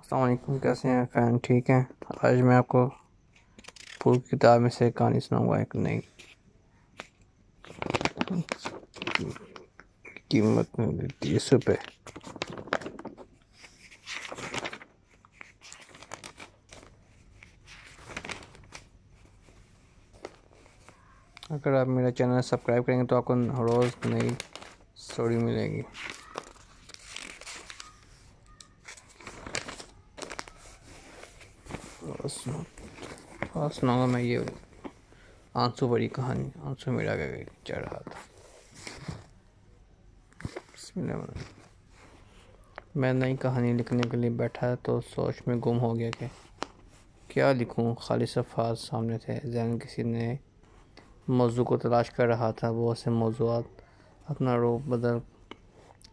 السلام علیکم، کیسے ہیں فین؟ ٹھیک ہیں؟ آج میں آپ کو پوری کتاب میں سے کہانی سناؤں گا، ایک نئی قیمت میں 30 روپے۔ اگر آپ میرا چینل سبسکرائب کریں گے تو آپ کو روز نئی اسٹوری ملے گی۔ اور سناؤں گا میں یہ آنسو بڑی کہانی۔ آنسو میرا آگے چڑھ رہا تھا۔ بسم اللہ الرحمن الرحیم۔ میں نئی کہانی لکھنے کے لیے بیٹھا تو سوچ میں گم ہو گیا کہ کیا لکھوں۔ خالی صفحات سامنے تھے، ذہن کسی نئے موضوع کو تلاش کر رہا تھا۔ بہت سے موضوعات اپنا روپ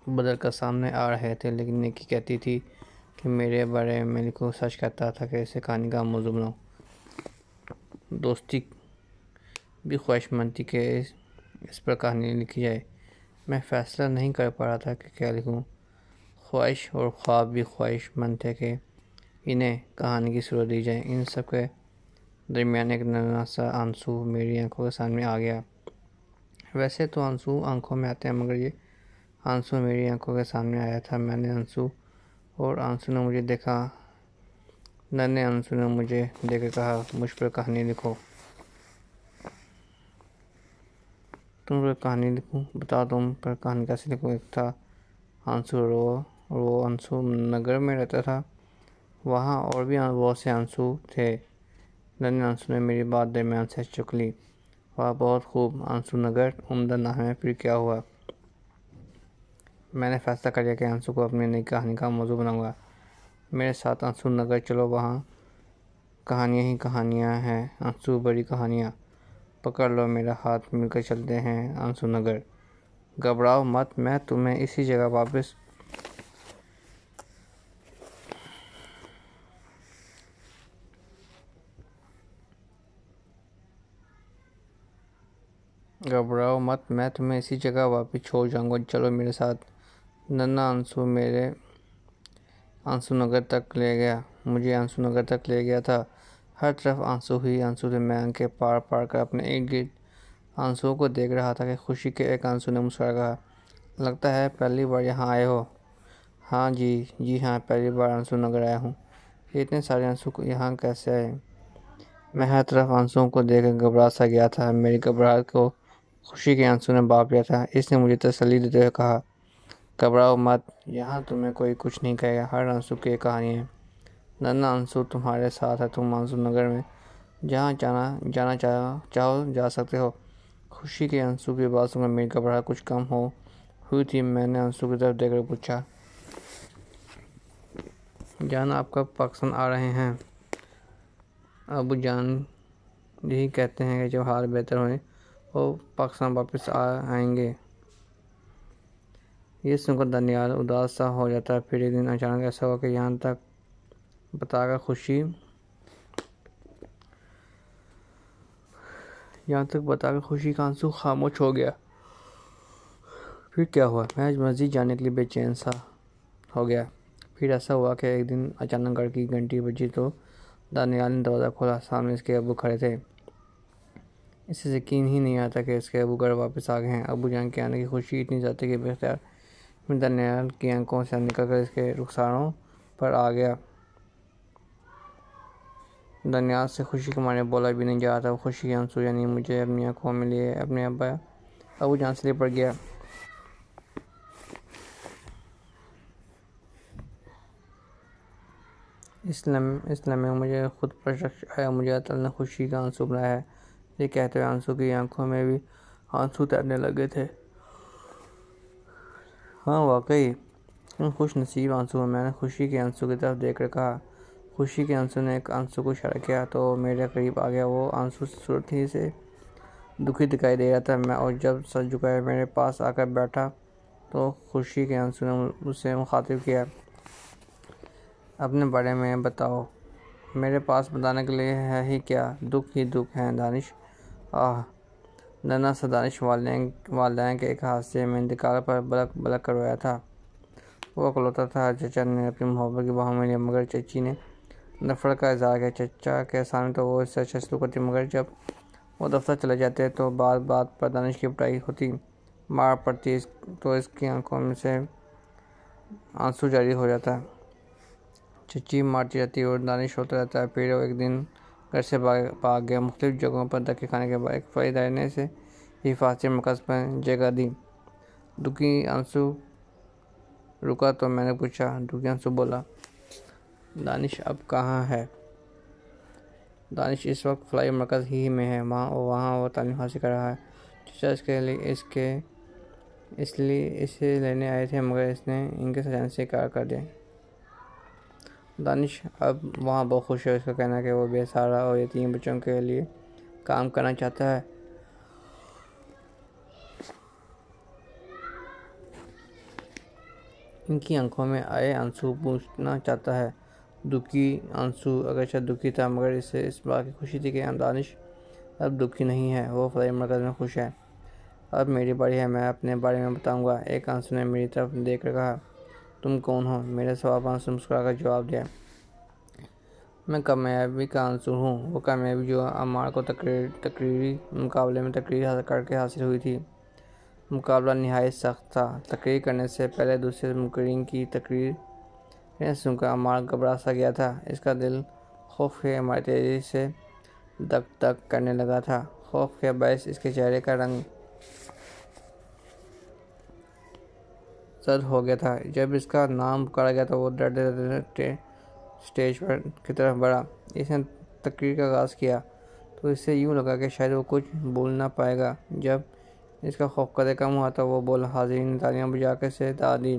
بدل کر سامنے آ رہے تھے، لیکن نیکی کہتی تھی کہ میرے بارے میں لکھو۔ سچ کہتا تھا کہ اسے کہانی کا موضوع بناؤ۔ دوستی بھی خواہش مند تھی کہ اس پر کہانی لکھی جائے۔ میں فیصلہ نہیں کر پا رہا تھا کہ کیا لکھوں۔ خواہش اور خواب بھی خواہش مند تھے کہ انہیں کہانی کی صورت دی جائے۔ ان سب کے درمیان ایک ننھا سا آنسو میری آنکھوں کے سامنے آ گیا۔ ویسے تو آنسو آنکھوں میں آتے ہیں، مگر یہ آنسو میری آنکھوں کے سامنے آیا تھا۔ میں نے آنسو نے مجھے دیکھا۔ ننھے آنسو نے مجھے دیکھ کر کہا، مجھ پر کہانی لکھو۔ تم پر کہانی لکھوں؟ بتاؤ تم پر کہانی کیسے لکھوں؟ ایک تھا آنسو، اور وہ آنسو نگر میں رہتا تھا۔ وہاں اور بھی بہت سے آنسو تھے۔ ننھے آنسو نے میری بات درمیان سے چک لی۔ واہ، بہت خوب، آنسو نگر عمدہ نام ہے، پھر کیا ہوا؟ میں نے فیصلہ کر لیا کہ آنسو کو اپنی نئی کہانی کا موضوع بناؤں گا۔ میرے ساتھ آنسو نگر چلو، وہاں کہانیاں ہی کہانیاں ہیں، آنسو بڑی کہانیاں۔ پکڑ لو میرا ہاتھ، مل کر چلتے ہیں آنسو نگر۔ گھبراؤ مت، میں تمہیں اسی جگہ واپس چھوڑ جاؤں گا، چلو میرے ساتھ۔ ننھا آنسو میرے آنسو نگر تک لے گیا، مجھے آنسو نگر تک لے گیا تھا۔ ہر طرف آنسو ہی آنسو تھے۔ میں آنکھیں پار کر اپنے ارد گرد آنسوؤں کو دیکھ رہا تھا کہ خوشی کے ایک آنسو نے مسکرا کہا، لگتا ہے پہلی بار یہاں آئے ہو۔ ہاں جی ہاں، پہلی بار آنسو نگر آیا ہوں۔ اتنے سارے آنسو یہاں کیسے آئے؟ میں ہر طرف آنسوؤں کو دیکھ کر گھبرا سا گیا تھا۔ میری گھبراہٹ کو خوشی کے آنسو نے بھانپ لیا تھا۔ اس نے مجھے تسلی دیتے ہوئے کہا، گھبراؤ مت، یہاں تمہیں کوئی کچھ نہیں کہے گا، ہر آنسو کی ایک کہانی ہے۔ ننھا آنسو تمہارے ساتھ ہے، تم آنسو نگر میں جہاں جانا چاہو جا سکتے ہو۔ خوشی کے آنسو کی بات سن کر میری گھبراہٹ کچھ کم ہوئی تھی۔ میں نے آنسو کی طرف دیکھ کر پوچھا، جان آپ کب پاکستان آ رہے ہیں؟ ابو جان یہی کہتے ہیں کہ جب حال بہتر ہوئے وہ پاکستان واپس آئیں گے۔ یہ سن کر دانیال اداس سا ہو جاتا۔ پھر ایک دن اچانک ایسا ہوا کہ یہاں تک بتا کر خوشی کا آنسو خاموش ہو گیا۔ پھر کیا ہوا؟ میں مزید جاننے کے لیے بے چین سا ہو گیا۔ پھر ایسا ہوا کہ ایک دن اچانک گھر کی گھنٹی بجی تو دانیال نے دروازہ کھولا۔ سامنے اس کے ابو کھڑے تھے۔ اسے یقین ہی نہیں آتا کہ اس کے ابو گھر واپس آ گئے ہیں۔ ابو جان کے آنے کی خوشی اتنی زیادہ تھی کہ بے اختیار میں دانیال کی آنکھوں سے نکل کر اس کے رخساروں پر آ گیا۔ دانیال سے خوشی کے مارے بولا بھی نہیں جا رہا تھا۔ وہ خوشی کے آنسو یعنی مجھے اپنی آنکھوں میں لیے اپنے ابو جان سے لپٹ گیا۔ اس لمحے مجھے خود پر شک آیا، مجھے اللہ تعالیٰ نے خوشی کا آنسو بنایا ہے۔ یہ کہتے ہوئے آنسو کی آنکھوں میں بھی آنسو تیرنے لگے تھے۔ ہاں واقعی تم خوش نصیب آنسو ہو، میں نے خوشی کے آنسو کی طرف دیکھ کر کہا۔ خوشی کے آنسو نے ایک آنسو کو اشارہ کیا تو وہ میرے قریب آ گیا۔ وہ آنسو صورت ہی سے دکھی دکھائی دے رہا تھا۔ اور جب سر جھکائے میرے پاس آ کر بیٹھا تو خوشی کے آنسو نے مجھ سے مخاطب کیا، اپنے بارے میں بتاؤ، میرے پاس بتانے کے لیے ہے ہی کیا، دکھ ہی دکھ ہیں دانش۔ ننھا سا دانش والدین کے ایک حادثے میں انتقال پر بلک بلک کر رویا تھا۔ وہ اکلوتا تھا۔ چچا نے اپنی محبت کی بہاؤں میں لیا مگر چچی نے نفرت کا اظہار کیا۔ چچا کے سامنے تو وہ اس سے اچھا سلوک کرتی مگر جب وہ دفتر چلے جاتے تو بات بات پر دانش کی پٹائی ہوتی، مار پڑتی تو اس کی آنکھوں میں سے آنسو جاری ہو جاتا۔ چچی مارتی رہتی اور دانش روتا رہتا۔ پھر وہ ایک دن گھر سے بھاگ گیا۔ مختلف جگہوں پر دھکے کھانے کے بعد ایک فوجی ادارے نے اسے حفاظتی مرکز پر جگہ دی۔ دکھی آنسو رکا تو میں نے پوچھا۔ دکھی آنسو بولا، دانش اب کہاں ہے؟ دانش اس وقت فلاحی مرکز ہی میں ہے، وہاں وہ تعلیم حاصل کر رہا ہے۔ چچا اس لیے اسے لینے آئے تھے مگر اس نے ان کے سمجھانے سے انکار کر دیا۔ دانش اب وہاں بہت خوش ہے۔ اس کا کہنا ہے کہ وہ بے سہارا اور یتیم بچوں کے لیے کام کرنا چاہتا ہے۔ ان کی آنکھوں میں آئے آنسو پوچھنا چاہتا ہے۔ دکھی آنسو اگرچہ دکھی تھا مگر اسے اس بات کی خوشی تھی کہ دانش اب دکھی نہیں ہے، وہ فلاحی مرکز میں خوش ہے۔ اب میری باری ہے، میں اپنے بارے میں بتاؤں گا۔ ایک آنسو نے میری طرف دیکھ کر کہا، تم کون ہو؟ میرے سوال پر آنسو نے مسکرا کر جواب دیا، میں کامیابی کا عنصر ہوں، وہ کامیابی جو عمار کو تقریری مقابلے میں تقریر کر کے حاصل ہوئی تھی۔ مقابلہ نہایت سخت تھا۔ تقریر کرنے سے پہلے دوسرے مقررین کی تقریریں سن کر عمار گھبرا سا گیا تھا۔ اس کا دل خوف کے مارے تیزی سے دھک دھک کرنے لگا تھا۔ خوف کے باعث اس کے چہرے کا رنگ زرد ہو گیا تھا۔ جب اس کا نام پکارا گیا تو وہ ڈرتے ڈرتے اسٹیج کی طرف بڑھا۔ اس نے تقریر کا آغاز کیا تو اسے یوں لگا کہ شاید وہ کچھ بول نہ پائے گا۔ جب اس کا خوف قدرے کم ہوا تو وہ بولا، حاضرین نے تالیاں بجا کر اسے دعا دی۔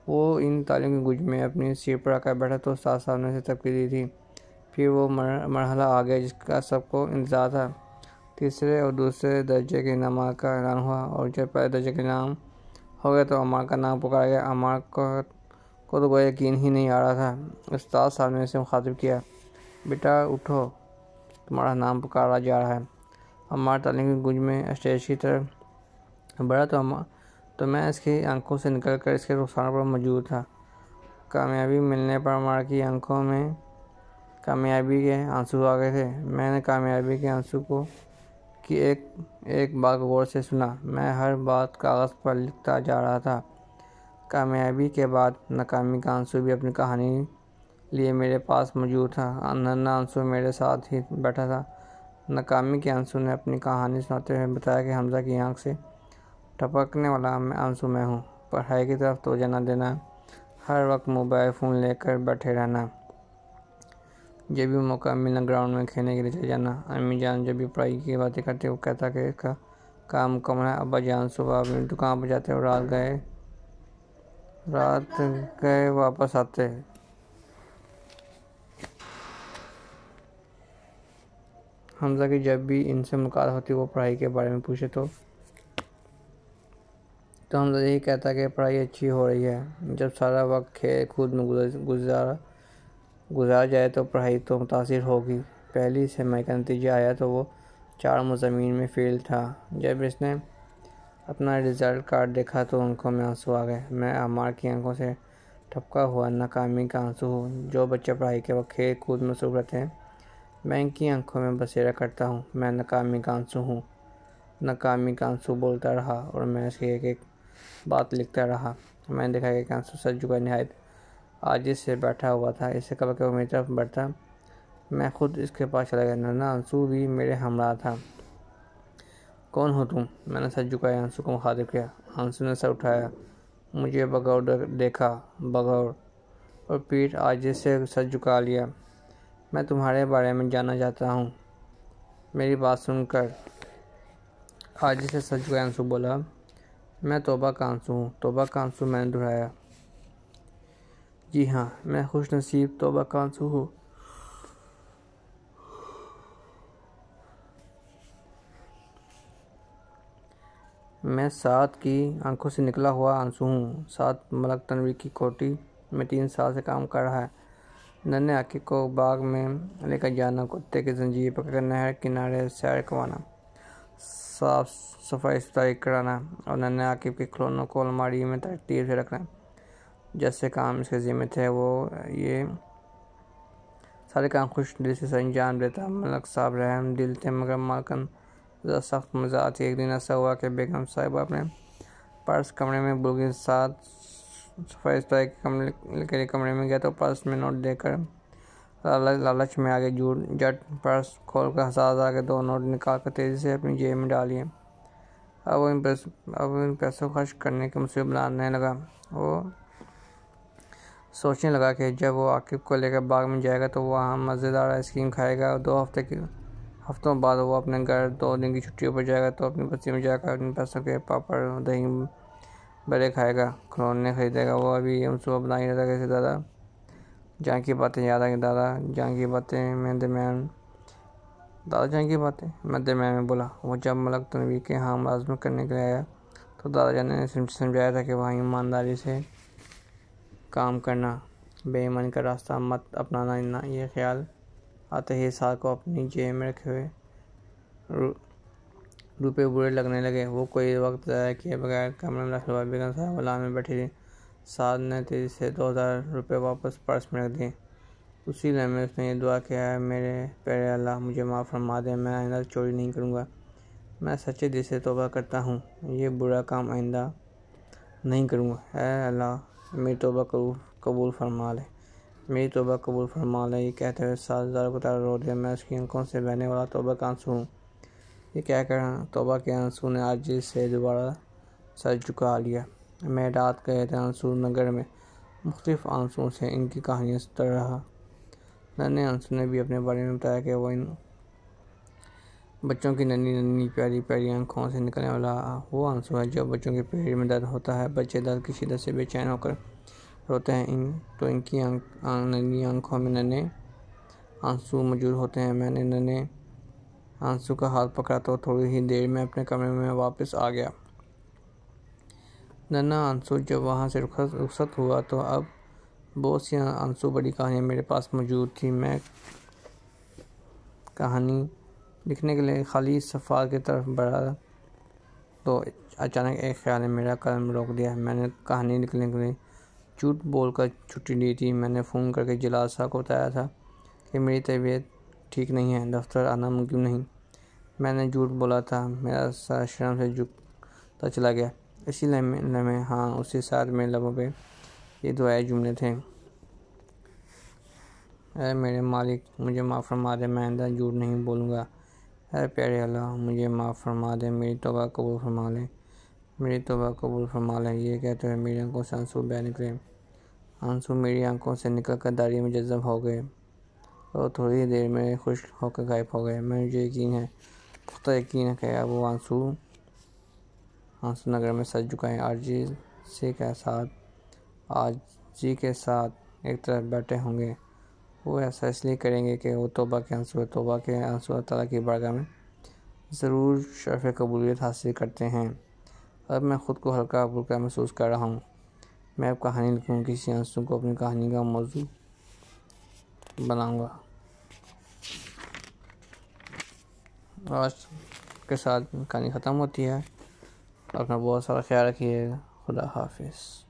وہ ان تالیوں کی گونج میں اپنی سیٹ پر آ کر بیٹھا تو استاد صاحب نے اسے تبریک دی تھی۔ پھر وہ مرحلہ آ گیا جس کا سب کو انتظار تھا۔ تیسرے اور دوسرے درجے کے انعامات کا اعلان ہوا اور جب پہلے درجے کا انعام ہو گیا تو عمار کا نام پکارا گیا۔ عمار کو تو کوئی یقین ہی نہیں آ رہا تھا۔ استاد صاحب نے اسے مخاطب کیا، بیٹا اٹھو، تمہارا نام پکارا جا رہا ہے۔ عمار تالیوں کی گونج میں اسٹیج کی طرف بڑھا تو میں اس کی آنکھوں سے نکل کر اس کے رخسار پر موجود تھا۔ کامیابی ملنے پر عمار کی آنکھوں میں کامیابی کے آنسو آ گئے تھے۔ میں نے کامیابی کے آنسو کی ایک بات کو غور سے سنا۔ میں ہر بات کاغذ پر لکھتا جا رہا تھا۔ کامیابی کے بعد ناکامی کا آنسو بھی اپنی کہانی لیے میرے پاس موجود تھا۔ ننھا آنسو میرے ساتھ ہی بیٹھا تھا۔ ناکامی کے آنسو نے اپنی کہانی سناتے ہوئے بتایا کہ حمزہ کی آنکھ سے ٹپکنے والا آنسو میں ہوں۔ پڑھائی کی طرف توجہ نہ دینا، ہر وقت موبائل فون لے کر بیٹھے رہنا، جب بھی موقع ملنا گراؤنڈ میں کھیلنے کے لیے چلے جانا۔ امی جان جب بھی پڑھائی کی باتیں کرتے وہ کہتا کہ اس کا کام مکمل ہے۔ ابا جان صبح اپنی دکان پر جاتے اور رات گئے واپس آتے۔ حمزہ کی جب بھی ان سے ملاقات ہوتی وہ پڑھائی کے بارے میں پوچھے تو حمزہ یہی کہتا کہ پڑھائی اچھی ہو رہی ہے۔ جب سارا وقت کھیل کود میں گزار جائے تو پڑھائی تو متاثر ہوگی۔ پہلی سہ کا نتیجہ آیا تو وہ 4 مضامین میں فیل تھا۔ جب اس نے اپنا رزلٹ کارڈ دیکھا تو آنکھوں میں آنسو آ گئے۔ میں عمار کی آنکھوں سے ٹپکا ہوا ناکامی کا آنسو ہوں۔ جو بچے پڑھائی کے وقت کھیل کود میں مصروف رہتے ہیں میں ان کی آنکھوں میں بسیرا کرتا ہوں۔ میں ناکامی کا آنسو ہوں۔ ناکامی کا آنسو بولتا رہا اور میں اس کی ایک ایک بات لکھتا رہا۔ میں نے دیکھا کہ ایک آنسو سر جھکائے نہایت عاجزی سے بیٹھا ہوا تھا۔ اس سے قبل کہ وہ میری طرف بڑھتا میں خود اس کے پاس چلا گیا۔ ننھا آنسو بھی میرے ہمراہ تھا۔ کون ہو تم؟ میں نے سر جھکائے آنسو کو مخاطب کیا۔ آنسو نے سر اٹھایا، مجھے بغور دیکھا، بغور، اور پھر عاجزی سے سر جھکا لیا۔ میں تمہارے بارے میں جاننا چاہتا ہوں۔ میری بات سن کر عاجزی سے سر جھکائے آنسو بولا، میں توبہ کا آنسو ہوں۔ توبہ کا آنسو؟ میں نے دہرایا۔ جی ہاں، میں خوش نصیب توبہ کا آنسو ہوں۔ میں سعد کی آنکھوں سے نکلا ہوا آنسو ہوں۔ سعد ملک تنویر کی کوٹھی میں 3 سال سے کام کر رہا ہے۔ ننھے عاقب کو باغ میں لے کر جانا، کتے کی زنجیر پکڑ کر نہر کنارے سیر کروانا، صاف صفائی ستھرائی کرانا اور ننھے عاقب کے کھلونوں کو الماری میں ترتیب سے رکھنا جیسے کام اس کے ذمہ تھے وہ یہ سارے کام خوش دل سے انجام دیتا۔ ملک صاحب رحم دل تھے مگر مالکن ذرا سخت مزاج تھی۔ ایک دن ایسا ہوا کہ بیگم صاحبہ اپنے پرس کمرے میں بھول گئی۔ ساتھ صفائی ستھرائی کے لیے کمرے میں گیا تو پرس میں نوٹ دے کر لالچ میں آگے جٹ پرس کھول کر 1000 کے 2 نوٹ نکال کر تیزی سے اپنی جیب میں ڈال لیے۔ اب وہ ان پیسوں خرچ کرنے کے منصوبے بنانے لگا۔ وہ سوچنے لگا کہ جب وہ عاقب کو لے کر باغ میں جائے گا تو وہاں مزیدار آئس کریم کھائے گا۔ 2 ہفتوں بعد وہ اپنے گھر 2 دن کی چھٹیوں پر جائے گا تو اپنی بستی میں جا کر ان پیسوں کے پاپڑ دہی بڑے کھائے گا، کھلونے خریدے گا۔ وہ ابھی یہ منصوبہ بنا ہی رہا تھا کہ دادا جان کی باتیں یاد آ گئی۔ دادا جان کی باتیں میں درمیان میں بولا۔ وہ جب ملک تنویر کے ہاں ملازمت کرنے کے لیے آیا تو دادا جان نے سمجھایا تھا کہ وہاں ایمانداری سے کام کرنا، بے ایمانی کا راستہ مت اپنانا۔ یہ خیال آتے ہی سار کو اپنی جیب میں رکھے ہوئے روپے برے لگنے لگے۔ وہ کوئی وقت ضائع کیے بغیر کمرے میں داخل ہوا۔ بیگم صاحبہ لان میں بیٹھی تھی۔ سعد نے تیزی سے 2000 روپے واپس پرس میں رکھ دیے۔ اسی لمحے اس نے یہ دعا کیا، اے میرے پیارے اللہ، مجھے معاف فرما دے، میں آئندہ چوری نہیں کروں گا، میں سچے دل سے توبہ کرتا ہوں، یہ برا کام آئندہ نہیں کروں گا، اے اللہ میری توبہ قبول فرما لے، میری توبہ قبول فرما لے۔ یہ کہتے ہوئے سعد زاروں کو طرح رو دیا۔ میں اس کی آنکھوں سے بہنے والا توبہ کا آنسو ہوں۔ یہ کہہ کر توبہ کے آنسو نے عاجزی سے دوبارہ سر جھکا لیا۔ میں رات گئے تھے آنسو نگر میں، مختلف آنسوؤں سے ان کی کہانیاں تر رہا۔ ننھے آنسو نے بھی اپنے بارے میں بتایا کہ وہ ان بچوں کی ننھی ننھی پیاری پیاری آنکھوں سے نکلنے والا وہ آنسو ہے جو بچوں کے پیٹ میں درد ہوتا ہے۔ بچے درد کی شدت سے بے چین ہو کر روتے ہیں تو ان کی ننھی آنکھوں میں ننھے آنسو موجود ہوتے ہیں۔ میں نے ننھے آنسو کا ہاتھ پکڑا تو تھوڑی ہی دیر میں اپنے کمرے میں واپس آ گیا۔ ننھا آنسو جب وہاں سے رخصت ہوا تو اب بہت سی آنسو بڑی کہانیاں میرے پاس موجود تھیں۔ میں کہانی لکھنے کے لیے خالی صفحات کی طرف بڑھا تو اچانک ایک خیال نے میرا قلم روک دیا۔ میں نے کہانی لکھنے کے لیے جھوٹ بول کر چھٹی لی تھی۔ میں نے فون کر کے جلال صاحب کو بتایا تھا کہ میری طبیعت ٹھیک نہیں ہے، دفتر آنا ممکن نہیں۔ میں نے جھوٹ بولا تھا۔ میرا سر شرم سے جھکتا چلا گیا۔ اسی لمحے ہاں اسی ساتھ میرے لبوں پہ یہ دعائے جملے تھے، اے میرے مالک مجھے معاف فرما دے، میں آئندہ جھوٹ نہیں بولوں گا، اے پیارے اللہ مجھے معاف فرما دے، میری توبہ قبول فرما لے، میری توبہ قبول فرما لے۔ یہ کہتے ہوئے میری آنکھوں سے آنسو بہہ نکلے۔ آنسو میری آنکھوں سے نکل کر دریا میں جذب ہو گئے اور تھوڑی ہی دیر میں خشک ہو کر غائب ہو گئے۔ مجھے یقین ہے، پختہ یقین ہے کہ اب وہ آنسو نگر میں سر جھکائے عاجزی کے ساتھ ایک طرف بیٹھے ہوں گے۔ وہ ایسا اس لیے کریں گے کہ وہ توبہ کے آنسو اللہ تعالیٰ کی بارگاہ میں ضرور شرف قبولیت حاصل کرتے ہیں۔ اب میں خود کو ہلکا پھلکا محسوس کر رہا ہوں۔ میں اب کہانی لکھوں، کسی آنسو کو اپنی کہانی کا موضوع بناؤں گا۔ آج کے ساتھ کہانی ختم ہوتی ہے۔ اپنا بہت سارا خیال رکھیے گا۔ خدا حافظ۔